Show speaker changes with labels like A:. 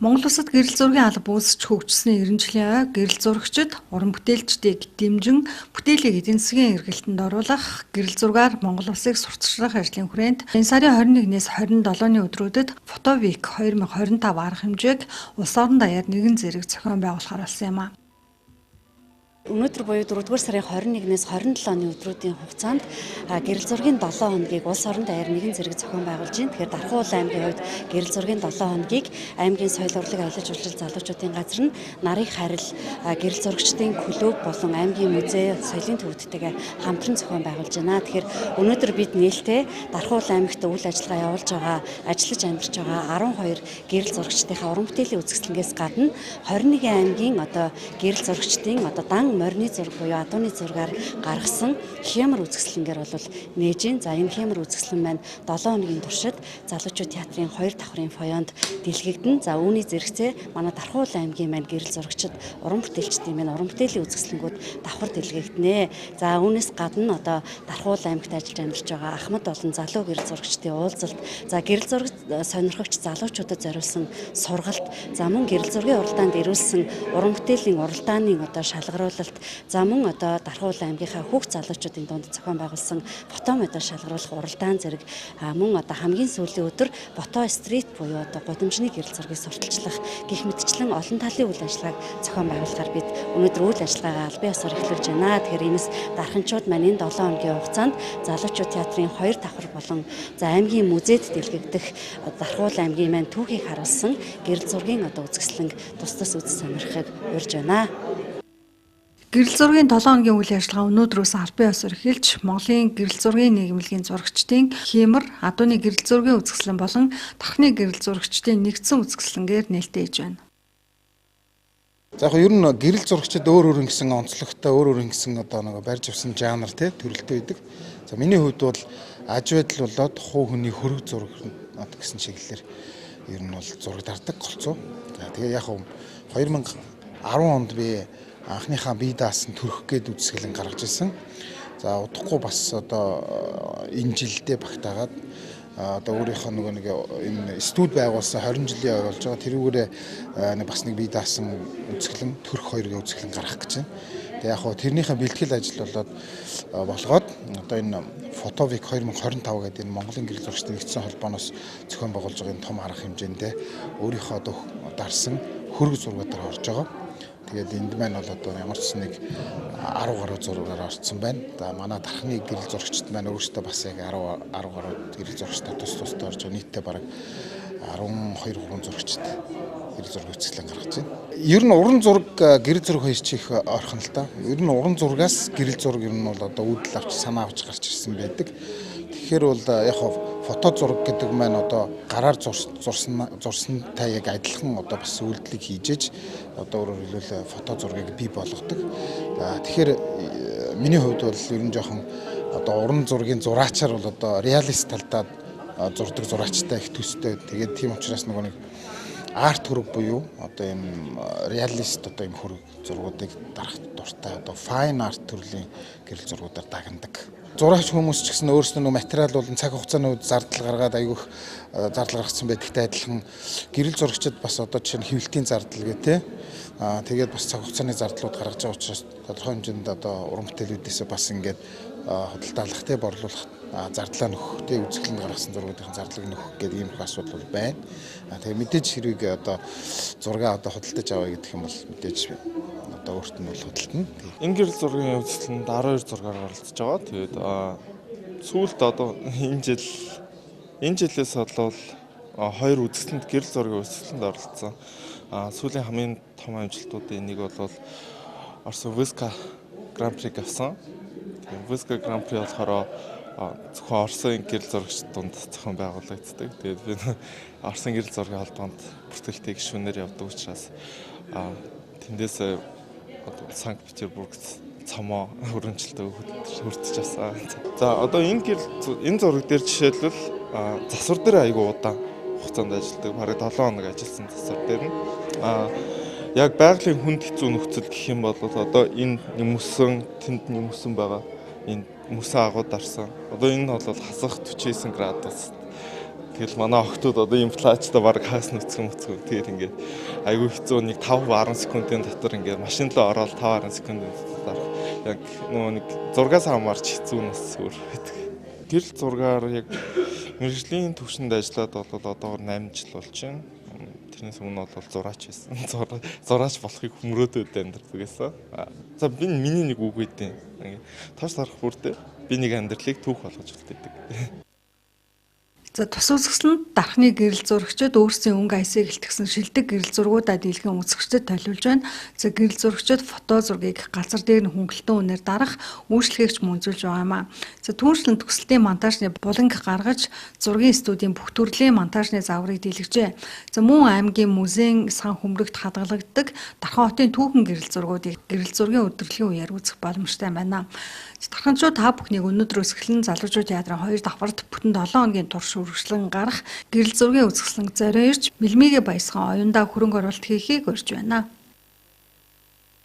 A: Монгол Улсад гэрэл зургийн алба үүсч хөгжсөний 90 жилийн ой гэрэл зурагчид уран бүтээлчдийг дэмжин бүтээлийг эдийн засгийн эргэлтэнд оруулах гэрэл зургаар Монгол Улсыг сурталчлах ажлын хүрээнд энэ сарын 21-ээс 27-ны өдрүүдэд Фотовик 2025 арга хэмжээг улс орон даяар нэгэн зэрэг зохион байгуулахаар болсон юм а.
B: Өнөөдөр буюу 4-р сарын 21-ээс 27-ны өдрүүдийн хугацаанд гэрэл зургийн 7 хоногийг улс орон даяар нэгэн зэрэг зохион байгуулж байна. Тэгэхээр Дархан Уул аймгийн хувьд гэрэл зургийн 7 хоногийг аймгийн соёл урлаг аялал жуулчлал залуучуудын газар нь нарыг харил гэрэл зурагчдын клуб болон аймгийн музей соёлын төвөдтэйгээ хамтран зохион байгуулж байна. Тэгэхээр өнөөдөр бид нээлттэй Дархан Уул аймагт үйл ажиллагаа явуулж байгаа, ажиллаж амьдарч байгаа 12 гэрэл зурагчдынхаа уран бүтээлийн үзэсгэлэнгээс гадна 21 аймгийн гэрэл зурагчдын дан морины зураг буюу адууны зургаар гаргасан хямар үзэсгэлэнгээр бол нээж. За энэ хямар үзэсгэлэн маань 7 хоногийн туршид залуучууд театрын 2 давхрын фойонд дэлгэгдэн. За үүний зэрэгцээ манай Дархан Уул аймгийн маань гэрэл зурагчид уран бүтээлчдийн маань уран бүтээлийн үзэсгэлэнгүүд давхар дэлгэгдэнэ. За үүнээс гадна Дархан Уул аймагт ажиллаж амьдарч байгаа Ахмад олон залуу гэрэл зурагчдын уулзалт, за гэрэл зураг сонирхогч залуучуудад зориулсан сургалт, за мөн гэрэл зургийн уралдаанд ирүүлсэн уран бүтээлийн уралдааны шалгаруулалт, за мөн Дархан Уул аймгийнхаа хүүхд залуучуудын дунд зохион байгуулсан фото медаль шалгаруулах уралдаан зэрэг мөн хамгийн сүүлийн өдөр фото стрит буюу гудамжны гэрэл зургийг сурталчлах гэх мэтчлэн олон талын үйл ажиллагааг зохион байгуулахаар бид өнөөдөр үйл ажиллагаагаа албан ёсоор эхлүүлж байна. Тэгэхээр энэс дарханчууд маань энэ 7 хоногийн хугацаанд залуучууд театрын 2 давхар болон за аймгийн музейд дэлгэгдэх Дархан Уул аймгийн маань түүхийг харуулсан гэрэл зургийн үзэсгэлэнг тус үзэж сонирхохыг урьж байна.
A: Гэрэл зургийн 7 хоногийн үйл ажиллагаа өнөөдрөөс албан ёсоор эхэлж Монголын гэрэл зургийн нийгэмлэгийн зурагчдын хямар, адууны гэрэл зургийн үзэсгэлэн болон тархины гэрэл зурагчдын нэгдсэн үзэсгэлэнгээр нээлттэй хийж байна.
C: За яг ер нь гэрэл зурагчид өөр гэсэн онцлогтой, өөр гэсэн барьж авсан жанр төрөлтэй байдаг. За миний хувьд бол аж байдал болоод хуу хөний хөрөг зураг гэсэн чиглэлээр ер нь бол зураг дардаг голцоо. За тэгээ яг 2010 онд би анхныхаа бие даасан төрөх гээд үзэсгэлэн гаргаж ирсэн. За удахгүй бас энэ жилдээ багтаагаад өөрийнхөө энэ студ байгуулсан 20 жилийн ой болж байгаа. Тэрүүгээрээ бас нэг бие даасан үзэсгэлэн төрөх 2 үзэсгэлэн гаргах гэж байна. Тэгээ яг тэрнийхээ бэлтгэл ажил болгоод энэ Фотовик 2025 гэдэг энэ Монголын гэрэл зурагчдын нэгдсэн холбооноос зохион байгуулж байгаа энэ том арга хэмжээндээ өөрийнхөө дарсан хөрөг зургуудаар орж байгаа. Тэгээд энд маань бол ямар ч нэг 10 гаруй зургаар орцсон байна. За манай тархины гэрэл зурагчид маань өөрөөсөө бас яг 10 гаруй гэрэл зурагчтай тустай орж байгаа. Нийтдээ бараг 12-3 зурагчид гэрэл зураг үзэсгэлэн гаргаж байна. Ер нь уран зураг гэрэл зураг хоёр чих ойрхон л та. Ер нь уран зургаас гэрэл зураг ер нь бол үүдэл авч санаа авч гарч ирсэн байдаг. Тэгэхээр бол яг фото зураг гэдэг маань гараар зурсантай яг адилхан бас үйлдэлийг хийжээж өөрөөр хэлбэл фото зургийг бий болгодог. Тэгэхээр миний хувьд бол ер нь жоохон уран зургийн зураачаар бол реалист талдаа зурдаг зураачтай их төстэй. Тэгээд тийм учраас нэг арт хөрөг буюу ийм реалист ийм хөрөг зургуудыг дарах дуртай файн арт төрлийн гэрэл зургуудаар дагнадаг. Зурагч хүмүүс ч гэсэн өөрсдөө материал болон цаг хугацааны үед зардал гаргаад аягүйх зардал гаргацсан байдагтай адилхан гэрэл зурагчид бас жишээ нь хэвлэлтийн зардал гэдэг тэгээд бас цаг хугацааны зардлууд гаргаж байгаа учраас тодорхой хэмжээнд уран бүтээлүүдээс бас ингээд худалдаалах борлуулах зардлаа нөхөх үзэсгэлэн гаргасан зургуудын зардлыг нөхөх гэдэг ийм их асуудал байна. Тэгээд мэдээж хэрэг зургаа худалдаж авъя гэдэг юм бол мэдээж өөрт нь бол худалдана.
D: Энэ гэрэл зургийн үзэсгэлэнд 12 зургаар оролцож байгаа. Тэгээд сүүлд энэ жилээс болол 2 үзэсгэлэнд гэрэл зургийн үзэсгэлэнд оролцсон. Сүүлийн хамгийн том амжилтуудын нэг бол Орсын Виска Гран Приг авсан. Виска Гран При болохоор зөвхөн Орсын гэрэл зурагч дунд зохион байгуулагддаг. Тэгээд би Орсын гэрэл зургийн холбоонд бүртгэлтэй гишүүнээр явдаг учраас тэндээс Санкт-Петербургт цомоо хөрөнгөлтөө хүртэж авсан. За энэ зураг дээр жишээлбэл засвар дээр айгүй удаан хугацаанд ажилладаг. Бараг 7 хоног ажилласан засвар дээр нь яг байгалийн хүнд хэцүү нөхцөл гэх юм бол энэ нэмүсэн, тэнд нэмүсэн байгаа. Энэ мөсөн агууд дарсан. Энэ бол хасах 49 градус Тэгэл манай охтууд одоо инфляцтай баг хаас нүцгэн тэгээд ингээд айгүй хэцүү нэг 5-10 секундын дотор ингээд машин руу ороод 5-10 секундын дотор яг нэг зургаас хамаарч хэцүү нас өөр байдаг. Гэрэл зургаар яг мэргэжлийн төвшөнд ажиллаад бол одоо 8 жил болж байна. Тэрнээс өмнө бол зураач байсан. Зураач болохыг хөмрөөдөд амьдардаг байсан. За би миний нэг үг өгдөө. Тоош сарах бүрдээ би нэг амьдралыг түүх болгож үлдээдэг.
A: За тус үзэсгэлэнд дархны гэрэл зурагчид өөрсдийн өнгө аясыг илтгэсэн шилдэг гэрэл зургуудаа дийлхэн үзэгчдэд төлөвлөж байна. За гэрэл зурагчид фото зургийг газар дээр нь хөнгөлтөн үнээр дарах үйлчлэгч мөнзүүлж байгаа юм а. За түүнчлэн төгсөлтийн монтажны буланг гаргаж зургийн студийн бүх төрлийн монтажны загварыг дийлгэжээ. За мөн аймгийн музейн сан хөмрөгт хадгалагддаг Дархан хотын түүхэн гэрэл зургуудыг гэрэл зургийн өдрөлийн үеэр үзэх боломжтой байна. Дарханчууд та бүхнийг өнөөдрөөс эхлэн залуучууд театрын 2 давхарт бүтэн 7 хоногийн турш үргэлжлэн гарах гэрэл зургийн үзэсгэлэнг зориулж Мэлмигэ баясхан оюундаа хөрөнгө оруулалт хийхийг урьж байна.